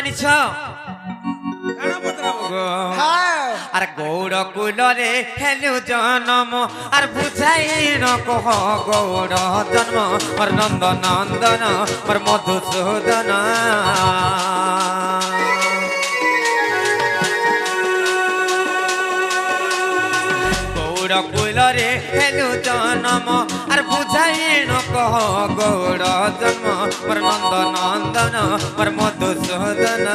জানিছ আর Gaur কুলরে hello জন্ম আর বুঝাই নকহ গৌড় জন্ম আর নন্দ নন্দন আর মধুসূদন গৌড় কুলরে হেলু জন্ম আর বুঝাই নকহ গৌড় জন্ম আর নন্দ নন্দন আর মধুসূদন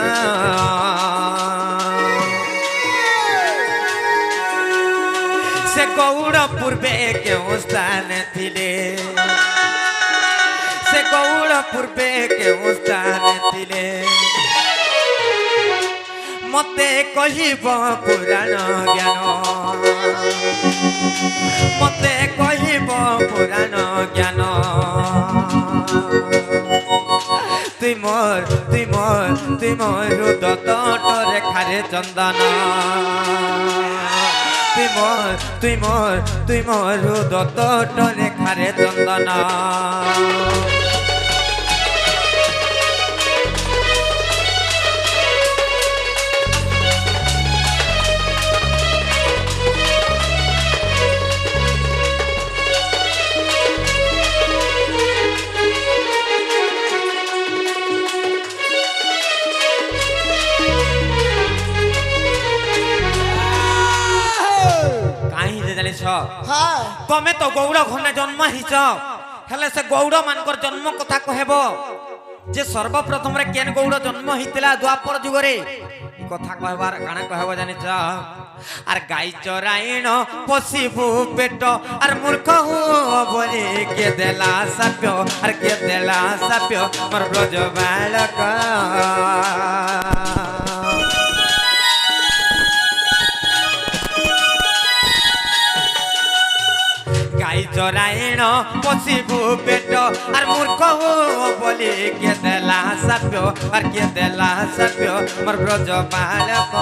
से गौड़ पूर्वे केउ स्थान थिले से गौड़ पूर्वे केउ स्थान थिले मते कहिब पुराण ज्ञान मते कहिब पुराण ज्ञान तुई मोर रुदत रेखारे चंदन তুই মোর হৃদত রেখারে চন্দন तमे तो गौड़ घने जन्म हिच हेले से गौड़ मानकर जन्म कथा कहब जे सर्वप्रथम रे केन गौड़ जन्म हितला द्वापर जुगरे कथा कहबार काना कहब जानिछ आर गाई चराइण पसिबु पेट आर मूर्ख हो बोले के देला साप्य आर के देला साप्य मोर ब्रज बालक चराइण पसिबु पेट आर मूर्ख हो बोली के देला साप्य आर के देला साप्य मोर ब्रज बालक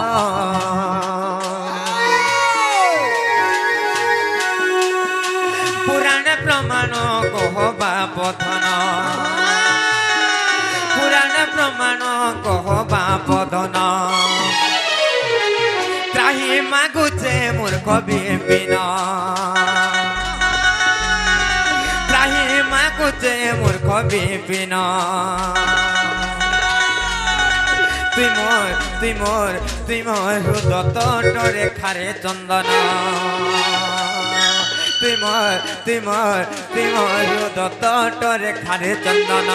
पुराण प्रमाण कहबा पथन पुराण प्रमाण कहबा पथन त्राही मागुचे मूर्ख विपिन मागुचे मूर्ख विपिन तुई मोर हृदत रेखारे चंदन तुई मोर हृदत रेखारे चंदन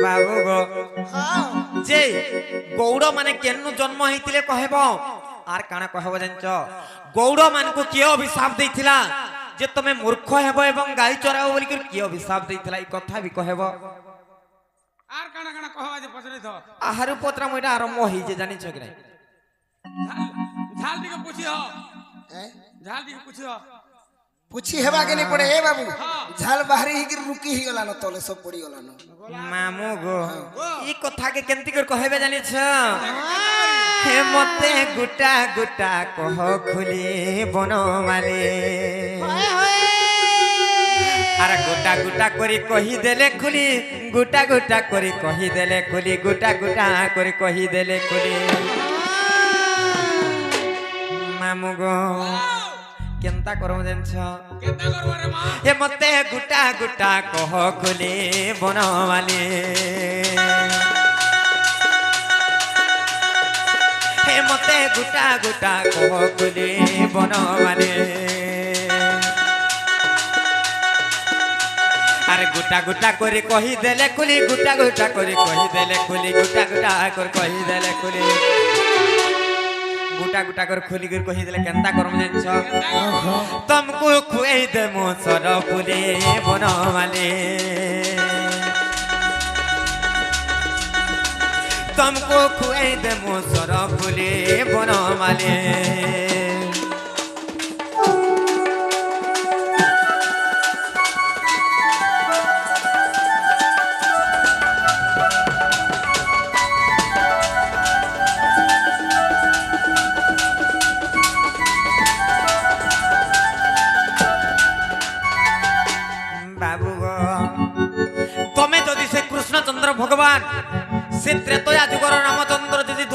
बाबू गो जे गौड़ माने केनु जन्म हितिले कहब आर काना कहब जानछ गौड़ मान को किए अभिशाप देथिला जे तमे मूर्ख हेबो एवं गाई चराओ बोली किए अभिशाप देथिला ई कथा भी कहब आर काना काना कहबा जे पछरे थ आहारु पत्रा मोइटा आरंभ होई जे जानि छ कि नै झाल दिके पूछी हो झाल दिके पूछी हो पूछी हेबा के नहीं पड़े हे बाबू झाल बाहरी ही रुकी ही गला न तले सब पड़ी गला न मामू गो ई कथा के केंती कर कहबे जानि छ हे मते गुटा गुटा कह खुली बनमाले अरे गुटा गुटा करी कही देले खुली गुटा गुटा करी कही देले खुली गुटा गुटा करी कही देले खुली मामू गो केंता करम जानछ केंता करबो रे मां हे मते गुटा गुटा कह खुली बनमाले हे मते गुटा गुटा कह खुली बनमाले अरे गुटा गुटा करी कही देले खुली गुटा गुटा करी कही देले खुली गुटा गुटा कर कही देले खुली गुटा गुटा कर खुली कर कही देले केंता करम जानछ तुमको खुएई दे मो सर फुले बनमाले तुमको खुएई दे मो सर फुले बनमाले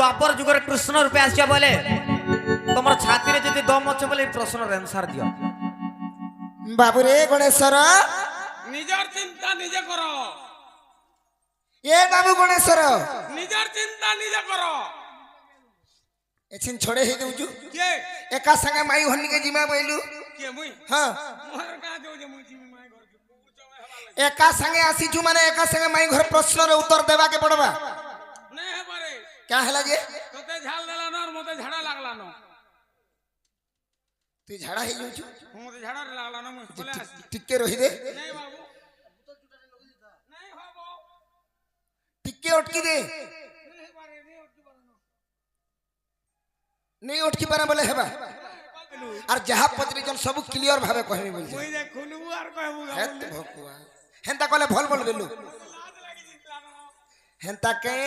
द्वापर जुगर कृष्ण रूपे आसिया बोले तुम छाती रे जदि दम अच्छे बोले प्रश्न आंसर दियो बाबू रे गणेश्वर निजर चिंता निजे करो ए बाबू गणेश्वर निजर चिंता निजे करो एछिन छोड़े हे देउजु के एका संगे माई हन्नी के जिमा बोलू के मुई हां मोहर का देउ जे मुई जिमी माय घर के पूछो में हवा एका संगे आसीछु माने एका संगे माई घर प्रश्न रे उत्तर देबा के पड़बा नहीं है बारे क्या हला जे तोते झाल देला न और मते झाड़ा लागला न तू झाड़ा हे जुजु मते झाड़ा लागला न मुई बोले आसी टिके रही दे नहीं बाबू नहीं होबो टिके अटकी दे नहीं बारे नहीं उठती बारे नहीं अटकी पारा बोले हेबा और जहा पत्री जन सब क्लियर भाबे कहमी बोल मुई जे खुलबू आर कहबू हे भगवान हेंता कहले भल बोल बेलु लाज लागी जितला न हेंता के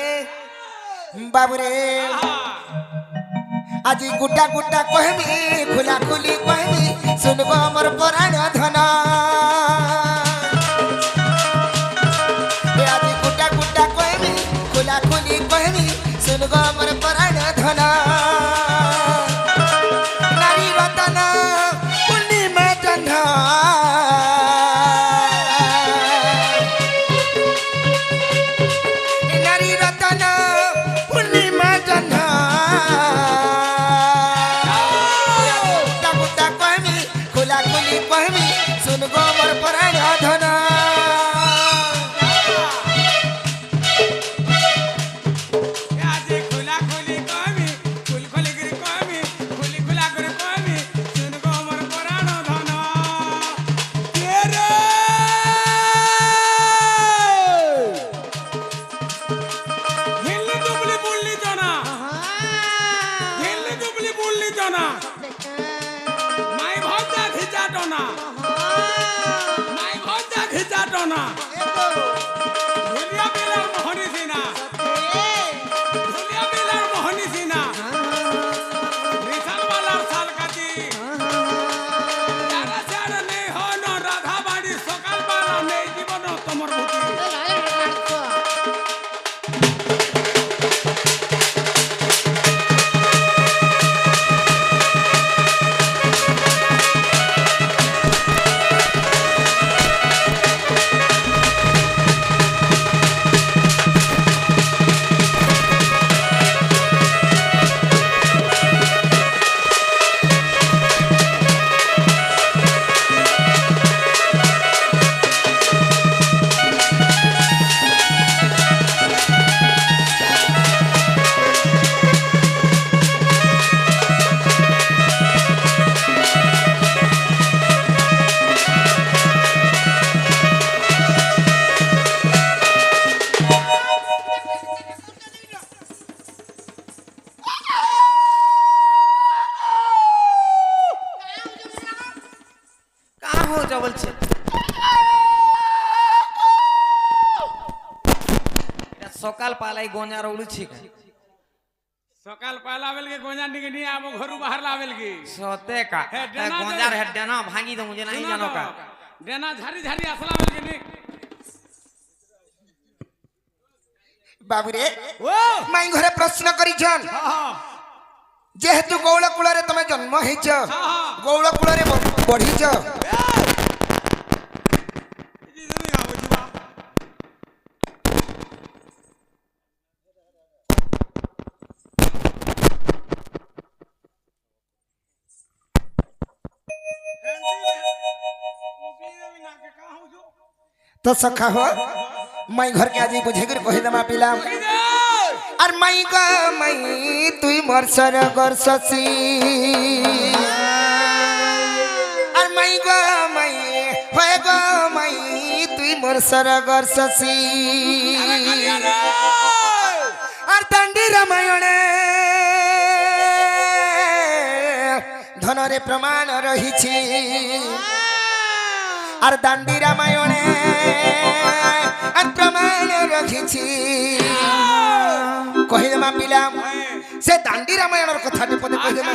बाबू रे आज गुटा गुटा कहमी खुला खुली कहमी सुनबो हमर पुराण धन ए आज गुटा गुटा कहमी खुला खुली कहमी सुनबो हमर पुराण धन नारी रतन पूर्णिमा जन्हा नारी रतन पूर्णिमा जन्हा खुला खुली कहमी सुन गोबर पुराण धन आज खुला खुली कहमी खुल खुली गिरी कहमी खुली खुला गिरी कहमी सुन गो मोर पुराण धन तेरे हिल्ली दुबली बुल्ली जना हिल्ली दुबली बुल्ली जना माई भौजा खिचा टोना माई भौजा खिचा टोना भुलिया बिलार मोहनी सीना भुलिया बिलार मोहनी सीना निशाल वाला साल काटी यारा चार नहीं हो न राधा बाड़ी सकाल वाला नहीं जीवन तमर भूति कहाँ हो जा बोलছে এটা সকাল পালাই গঞ্জার উড়ুছি सकाल पहला बेल के गोंजा निके नहीं आबो घरु बाहर लावेल के সতে কা हे डेना গঞ্জার হেড না ভাঙি দো মুঝে নাই জানো কা डेना झारी झारी असला बेल के नहीं बाबू रे ओ माई घरे प्रश्न करिछन हां जेहेतु गौड़ कुल तुम जन्म होइछ गौड़ कुल बढ़ीच तो सखा हो माई घर के आज बुझे कर कहि दमा पिला और माई ग माई तुई मोर सरगर ससी और माई ग माई होए ग माई तुई मोर सरगर ससी और दंडी रामायण धनरे प्रमाण रहिछि और दांडी रामायण प्रमाण रखिछि कहिदेमा पिला से दांडी रामायण कथा पदे कहिदेमा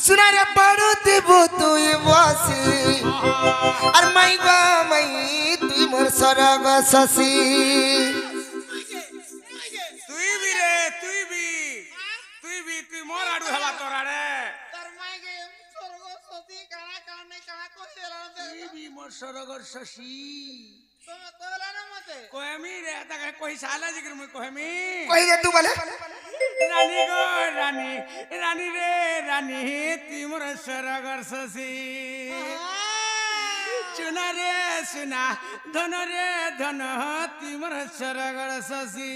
सुना रे पड़ुती बुतुई बसी और माई ग माई तुई मोर सरग ससी तुई भी रे तुई भी সরগর শশী কহমি রে তাকে কই সালা জিগর মুই কহমি কই দে তু বলে রানী গো রানী রানী রে রানী তুই মোর সরগর শশী চুনা রে সুনা ধন রে ধন তুই মোর সরগর শশী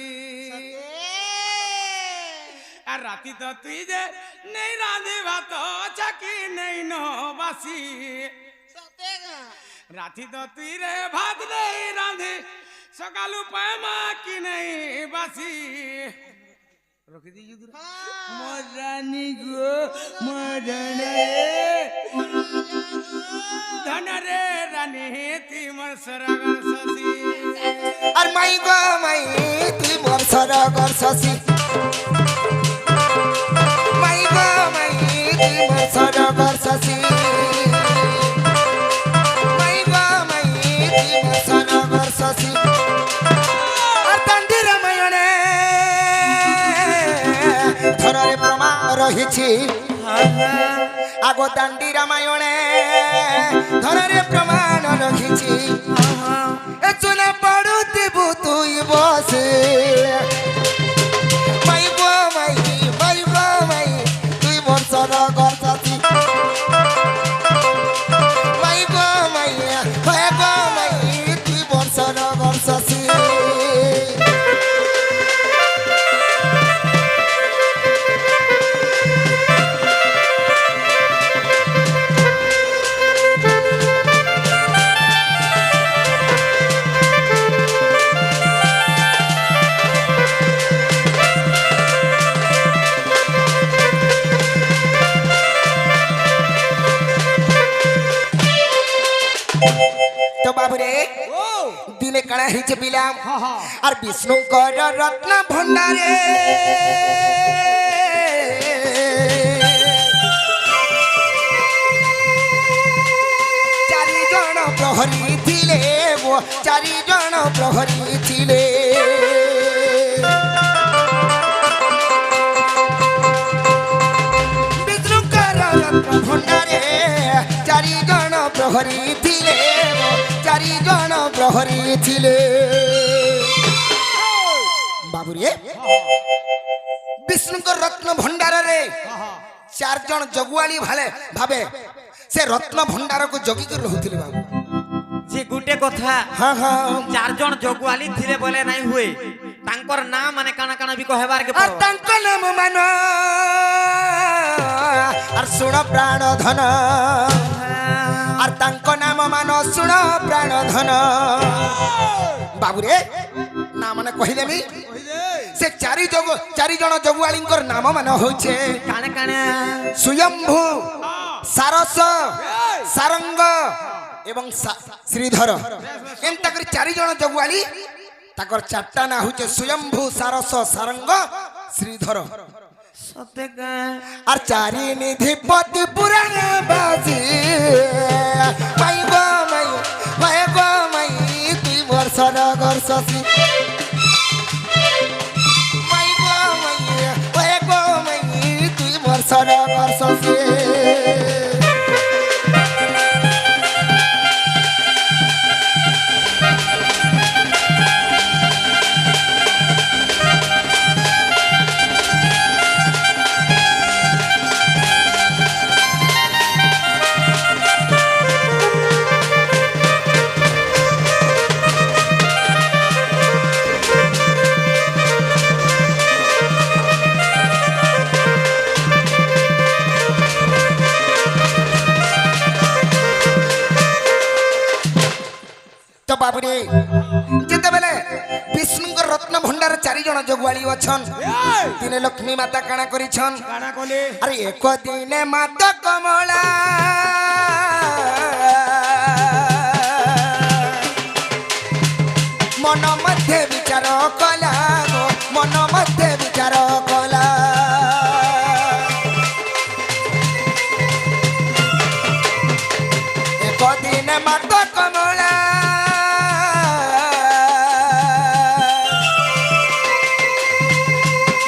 আর রাতি তো তুই যে নেই রাঁধি ভাত চাকি নেই বাসি রাতি তো তুই রে ভাত নেই রাঁধি সকালু পায়মা কি নেই বাসি রকি দি যুদুর মজানি গো মজানে ধন রে রানী তুই মোর সরগর শশী আর মাই গো মাই তুই মোর সরগর শশী মাই গো মাই তুই মোর সরগর শশী মাই গো মাই তুই মোর সরগর শশী আর দাণ্ডি রামায়ণে ধরে প্রমাণ রহিছি আগ দাণ্ডি রামায়ণে ধরে প্রমাণ রখিছি এ চুনা পড়ুতিবু তুই বসে মাই গো মাই তুই মোর সরগর শশী মাই গো মাই তুই মোর সরগর শশী তো বাবুরে দিনে কাଣା হয়েছে বিলাম আর বিষ্ণুঙ্কর রত্ন ভণ্ডারে চারিজন প্রহরী ছিলে চারিজন প্রহরী ছিলে বিষ্ণুঙ্কর রত্ন ভণ্ডারে চারিজন প্রহরী ছিলে চারিজন প্রহরী ছিলে বাবুরে বিষ্ণুঙ্কর রত্ন ভণ্ডারে চারজন জগুয়ালি ভাবে সে রত্ন ভণ্ডারକୁ জগিକି ରହୁଥିଲେ ବାବୁ যে গুটে কথা ହଁ ହଁ চারজন জগুয়ালি থিলে বলে নাই হুয়ে তাঙ্কর নাম মানে কানা কানা বি কহেবার কে আর পড়ো ତାଙ୍କ ନାମ ମାନ আর ଶୁଣ ପ୍ରାଣ ଧନ আর ତାଙ୍କ ନାମ ମାନ ଶୁଣ ପ୍ରାଣ ଧନ ବାବୁରେ ନା ମାନେ କହିଦେମି ସେ ଚାରିଜଣ ଜଗୁଆଳିଙ୍କର ନାମ ମାନ ହଉଛେ কানে কানে ସ୍ୱୟମ୍ଭୁ ସାରସ ସାରଙ୍ଗ ଏବଂ ଶ୍ରୀଧର ଏନ୍ତା କରି ଚାରିଜଣ ଜଗୁଆଳି ତାଙ୍କର ଚାରିଟା ନା ହଉଛେ ସ୍ୱୟମ୍ଭୁ ସାରସ ସାରଙ୍ଗ ଶ୍ରୀଧର সতে গা আর চারি নিধিপতি পুরাণ বাজি মাই গো মাই তুই মোর সরগর শশী মাই গো মাই তুই মোর সরগর শশী তো বাবুরে যেতেবেলে বিষ্ণুঙ্কর রত্ন ভণ্ডার চারিজন জগুয়ালি অছন দিনে লক্ষ্মী মাতা কাଣା করিছন কানা কলে আরে এক দিনে মাতা কমলা মন মধ্যে বিচার কলা মন মধ্যে বিচার কলা এক দিনে মাতা কমলা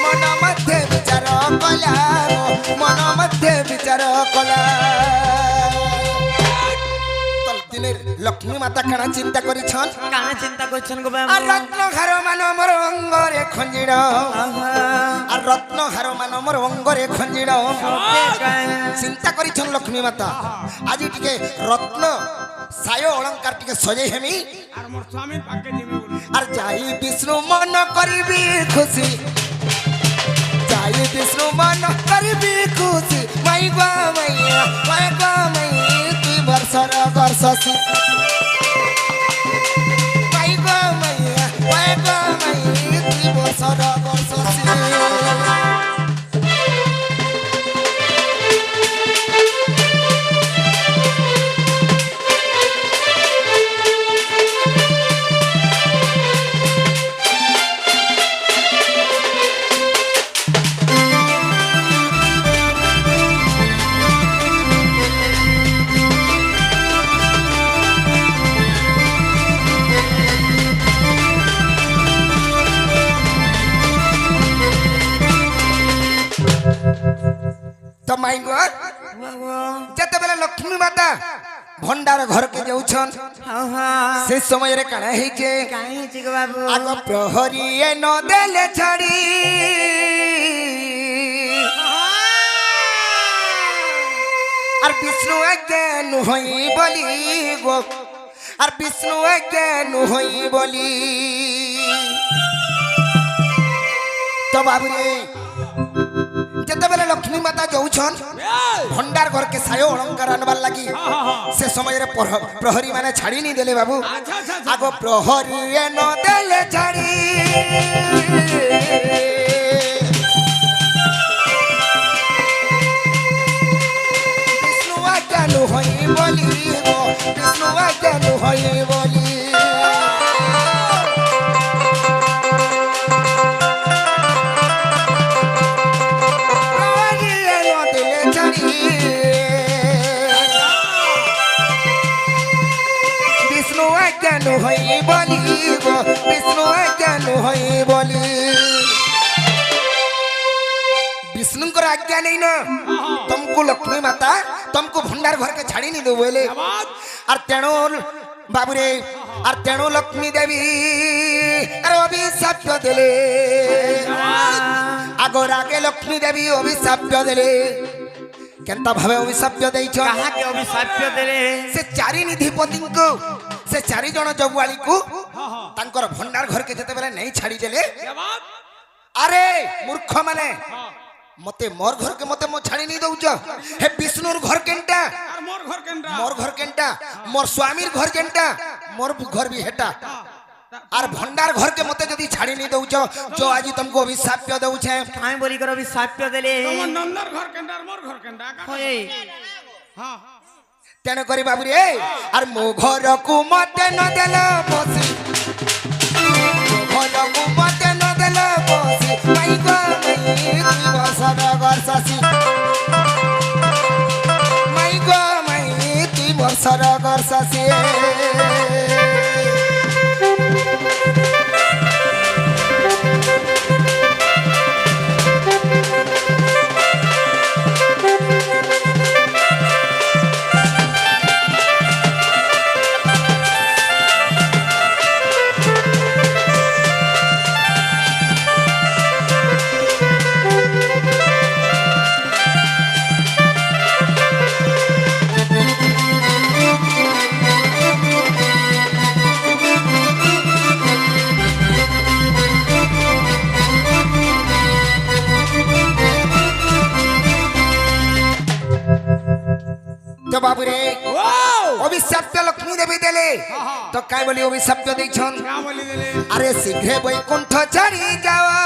মন মধ্যে বিচার কলা মন মধ্যে বিচার কলা দিনের লক্ষ্মী মাতা কানা চিন্তা করিছন কানে চিন্তা করছেন গো আর বাবু রত্ন হার মান মোর অঙ্গরে খঞ্জিড় আর রত্ন হার মান মোর অঙ্গরে খঞ্জিড় চিন্তা করিছন লক্ষ্মী মাতা আজি টিকে রত্ন সায় অলঙ্কার টিকে সজাই হেমি আর মোর স্বামীর পাকে জিমি বলি আর যাই বিষ্ণু মন করিবি খুশি যাই বিষ্ণু মন করিবি খুশি মাই গো মাইয়া তুই বর্ষর বর্ষসি মাই গো মাইয়া তুই বর্ষর বর্ষসি তো মাই গো যেতেবেলে লক্ষ্মী মাতা ভণ্ডার ঘরকে যাউছন সে সময়ের কাଣା হইছে কাই হইছে গো বাবু আগ প্রহরী ন দেলে ছাড়ি আর বিষ্ণু জ্ঞান হই বলি গো আর বিষ্ণু জ্ঞান হই বলি তো বাবুরে যেতেবেলে লক্ষ্মী মাতা যাউছন ভণ্ডার ঘরকে সায় অলঙ্কার আনবার লাগি সে সময়ের প্রহরী মানে ছাড়ি নি দেলে বাবু আচ্ছা আচ্ছা আচ্ছা। আগ প্রহরী ন দেলে ছাড়ি বিষ্ণু জ্ঞান হই বলি গো বিষ্ণু জ্ঞান হই বলি বিষ্ণু জ্ঞান হই বলি গো বিষ্ণু জ্ঞান হই বলি বিষ্ণুঙ্কর আজ্ঞা নেই না तुमको लक्ष्मी माता तुमको भंडार घर के छाड़ी नहीं दो बोले और तेणु बाबूरे और तेणु लक्ष्मी देवी अरे अभिशाप देले आगोर आगे लक्ष्मी देवी अभिशाप देले केनता भावे अभिशाप देइछ कहा के अभिशाप्य देले से चारि निधिपति को से चारि जन जगुआली को तांकर भंडार घर के जते बेले नहीं छाड़ी देले अरे मूर्ख माने मते मोर घर के मते मो छाड़ी नहीं दउछ हे विष्णुर घर केनटा আর মোর ঘর কেনটা मोर घर केनटा मोर स्वामीर घर केनटा मोर घर भी हेटा আর भंडार घर के मते जदी छाड़ी नहीं दउछ जो आज तुमको अभिशाप दउछ काई बोली कर अभिशाप्य देले তোমার নন্দর ঘর কেনটা আর মোর ঘর কেনটা होय হ্যাঁ तेन करी बाबू रे और मो घर को मते न देला बसी मो घर को मते न देला बसी माई गो माई तू बसर गरससी माई गो माई तू बसर गरससी तो बाबू रे अभिशाप लक्ष्मी देवी देले तो काय बोली अभिशाप देछन क्या बोली दिले अरे शीघ्र बैकुंठ छाड़ी जावा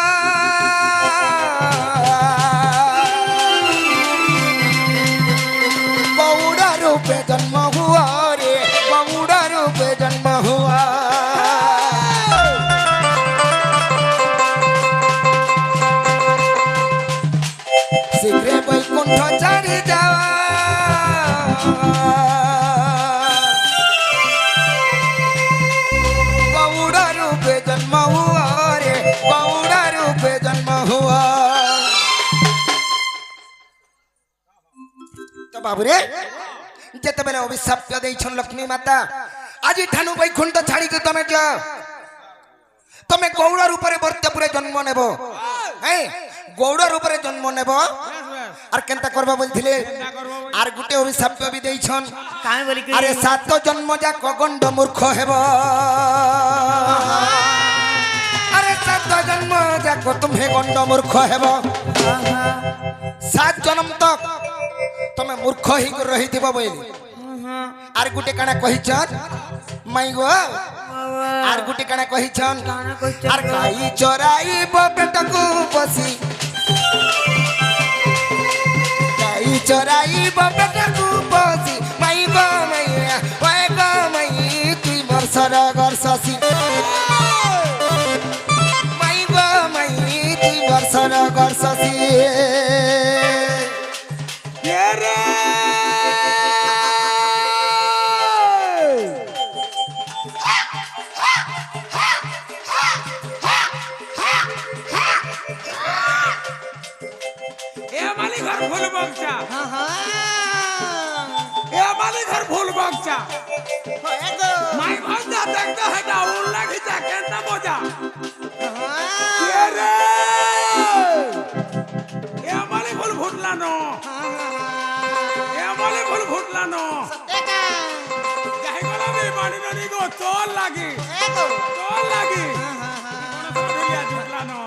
बौड़ा रूपे जन्म हुआ रे बौड़ा रूपे जन्म हुआ शीघ्र बैकुंठ छाड़ी जावा बौड़ा रूपे जन्म हुआ रे बौड़ा रूपे जन्म हुआ तो बाबू रे যেতেবেলে অভিশাপ ଦେଇছন লক্ষ্মী মাতা আজি ঠানু বৈকুণ্ঠ ছাড়িকি তুমি যাও তুমি গৌড় রূপে বর্তপুরে জন্ম নেব হ্যাঁ গৌড় রূপে জন্ম নেব আর কেনতা করবা বলছিলে আর গুটে অভিশাপ বি ଦେଇছন কাই বলি কি আরে সাত জন্ম যা কগণ্ড মূর্খ হেব আরে সাত জন্ম যা তুমি গণ্ড মূর্খ হেব সাত জন্ম তক তুমি মূর্খ হি রহিথিব বইলি আর গুটে কানা কহিছন মাই গো আর গুটে কানা কহিছন আর গাই চরাইব পেটকু বসি গাই চরাইব পেটকু বসি মাই গো মাইয়া ওই গো মাই তুই মোর সরগর শশী মাই গো মাই তুই মোর সরগর শশী রে এ মালি ঘর ফুল বগচা এ মালি ঘর ফুল বগচা মাই ভাজা দেখতে হেটা উল্লা খিচা কেনতা মজা রে এ মালি ফুল ফুটলানো এ মালি ফুল ফুটলানো যাই গলা বে বাড়ি ননি গো তোল লাগি তোল লাগি কোন সরিয়া জুটলানো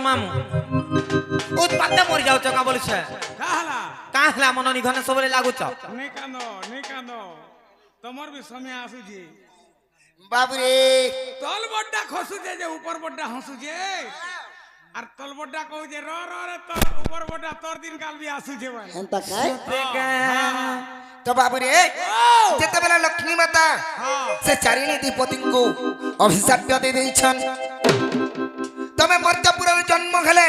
মামু উৎপাতে মরি যাওছ কা বলিছে কাহলা কাহলা মন নিঘনে সবলে লাগুছ নিকানো তোমার বি সময় আসুজি বাবুরে তল বড্ডা খসুছে যে উপর বড্ডা হসুছে আর তল বড্ডা কହୁছে র র রে তোর উপর বড্ডা তোর দিন কাল বি আসুছে ভাই এন্তা কাই তো বাবুরে যেতেবেলা লক্ষ্মী মাতা সে চারিণী দ্বিপতিଙ୍କୁ অভিশাপ দেই ଦେଇছন তুমি মর্যাপুরের জন্ম হেলে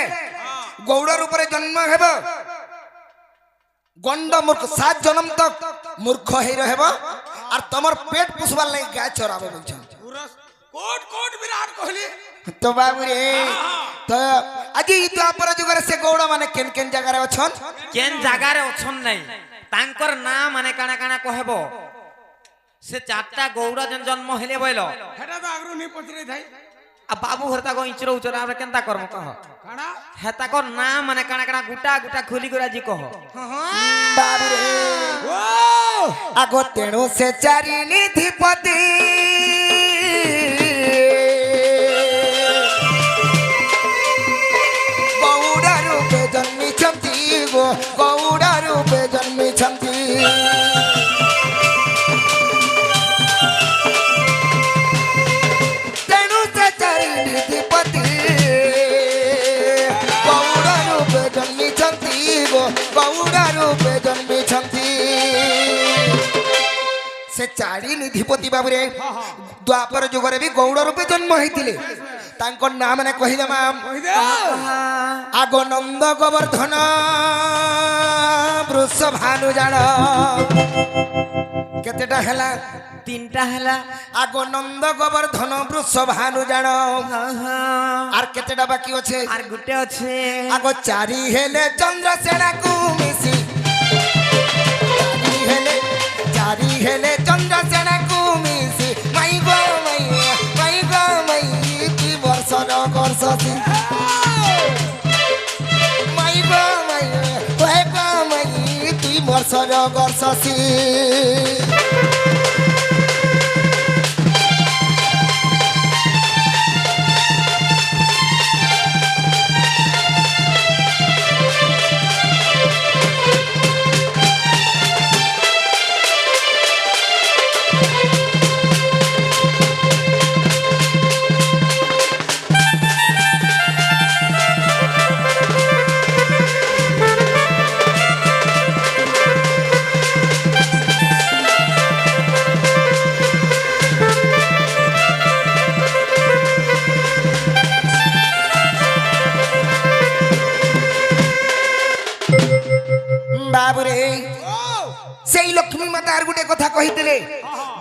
গৌড় রূপে জন্ম হেব গন্ড মূর্খ সাত জন্ম তক মূর্খ হই রহেব আর তোমার পেট পুষবার লাগি গায় চরাবে বলছন কোট কোট বিরাট কোহলি তো বাবুরে তো আজি দ্বাপর যুগরে সে গৌড় মানে কেন কেন জায়গারে অছন কেন জায়গারে অছন নাই তাঙ্কর নাম মানে কানা কানা কহেব সে চারটা গৌড় জন্ম হেলে বইল হেটা তো আগরু নি পচরে থাই आ बाबू हरता को इंचरो उचरा हमरा केनता करम कह काना हेता को नाम माने काना काना गुटा गुटा खोली गुरा जी कह बाबुरे ओ আগো তেণু সে চারিণী ধিপতি গৌড় রূপে জন্মিছন্তি গো গৌড় রূপে জন্মিছন্তি তেণু সে চারিণী ধিপতি গৌড় রূপে জন্মিছন্তি গো গৌড় রূপে জন্মিছন্তি से चारी निधिपति बाबुरे द्वापर जुगरे भी गौड़ रूपे जन्म होइतिले तांकर नाम ने कहि देमा कहि दे आगो नंद गोवर्धन वृषभानु जान केतेटा हला तीनटा हला आगो नंद गोवर्धन वृषभानु जान आर केतेटा बाकी अछि आर गुटे अछि आगो चारी हेले चंद्रसेना को मिसी चारी हेले चंद्रसेना को मिसी माई गो माई की वर्षर वर्षसी माई गो माई तुई वर्षर वर्षसी লক্ষ্মী মাতা আর গোটে কথা কহিଥିଲେ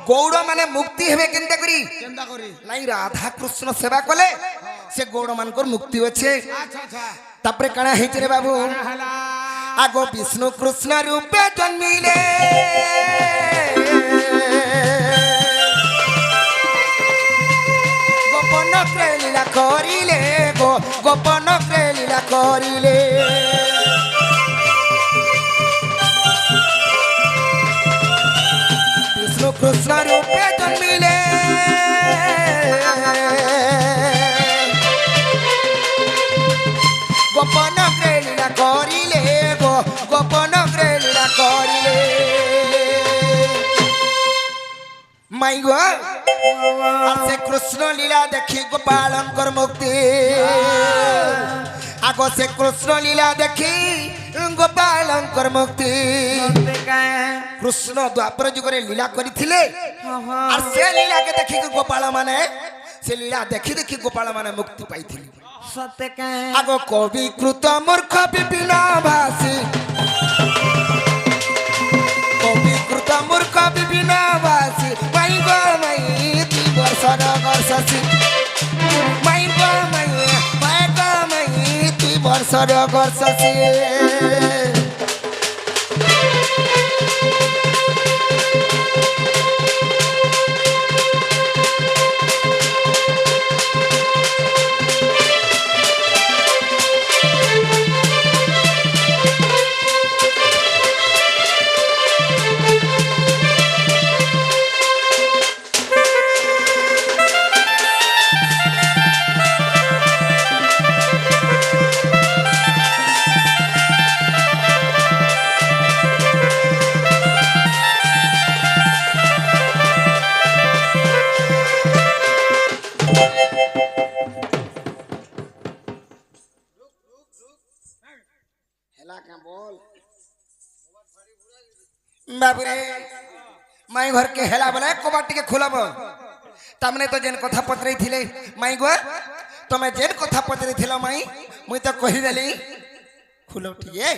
গৌড় মানে মুক্তি হেবে কেনতা করি কেন্দা করি নাই রাধা কৃষ্ণ সেবা কলে সে গৌড় মানকর মুক্তি আছে আচ্ছা আচ্ছা তারপরে কাଣା হয়েছে রে বাবু হেলা আগো বিষ্ণু কৃষ্ণ রূপে জন্মিলে গোপন লীলা করিলে গো গোপন লীলা করিলে বিষ্ণু কৃষ্ণ রূপে জন্মিলে গোপন লীলা করিলে গো গোপন লীলা করিলে মাই গো আর সে কৃষ্ণ লীলা দেখি গোপালঙ্কর মুক্তি আগো সে কৃষ্ণ লীলা দেখি গোপালঙ্কর মুক্তি কৃষ্ণ দ্বাপর যুগরে লীলা করিଥିଲେ আর সে লীলাকে দেখি গোপাল মানে সে লীলা দেখি দেখি গোপাল মানে মুক্তি পাইଥିଲେ সতে কায় আগো কবিকৃত মূর্খ বিপিন ভাসি কবিকৃত মূর্খ বিপিন ভাসি মাই গো মাই তুই বর্ষর গর্ষসি মাই গো মাই তুই বর্ষর গর্ষসি बाबूरे माई घर के हेला बोले कबाटी के खुलब तमने तो जेन कथा पतरे थिले माई गो तमे जेन कथा पतरे थिला माई मुई तो कहि देली खुलो ठीक है